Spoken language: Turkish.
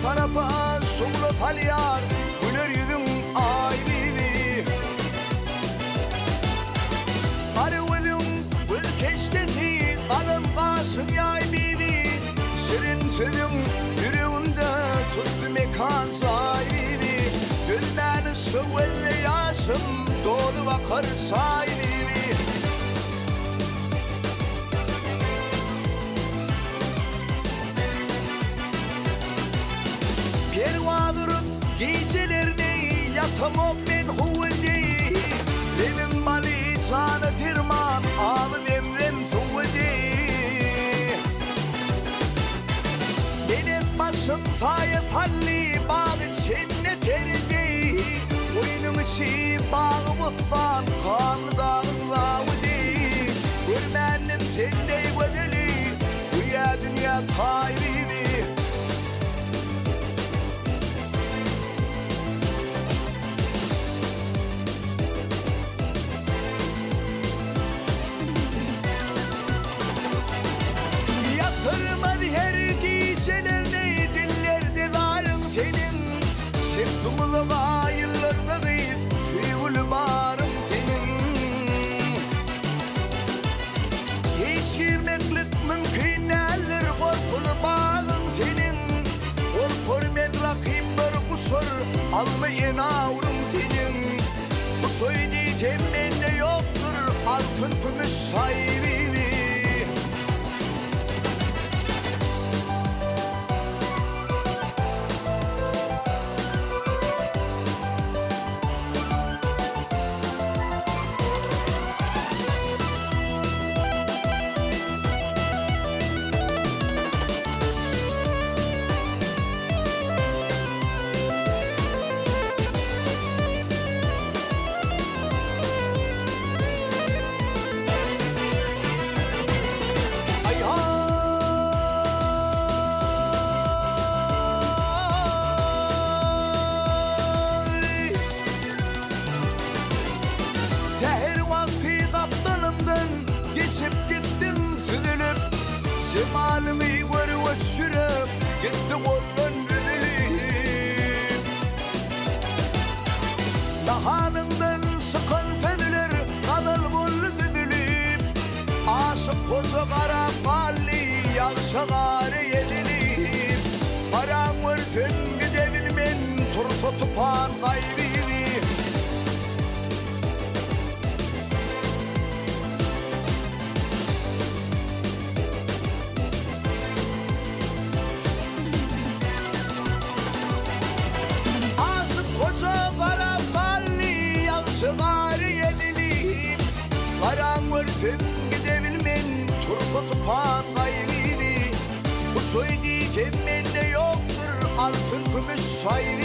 tarafa sumlu falyar güler yüzün ay bibi arı ölüm bir keşteti kalın kasım yay bibi serin sözün yüreğimde tuttu mekan sahibi gülmeni sıvılle yaşım dolu bakar sahibi pervanırım gecelerine yatamam ben huvvede benim mali sana dirman ağlı demrem huvvede benim başım faya falli bağı çenne peride oyunun içi bağı bufan kanlı dağın vavudi görmenim sende vedeli bu ya dünya tayribi yatırmadı her gecelerine dillerde varım senin sırtımlığa yıllarda kıyıp sevgili bağrım senin hiç girmeklik mümkün eller korkulu bağım senin korkur men rakip bir kusur almayın avrum senin bu söylediği temmende yoktur altın gümüş sahibi cemalimi görüp çürüp gittim ondan üzülüp dahanından sıkan fediler kadal buldu düdülüp aşık koca kara kalli yalşa gari yenilip paran versen gidebilmen tursa tupan gaybibi paran versen gidebilmen tursa tupan gaybibi bu söylediğim bende yoktur altın gümüş sahibi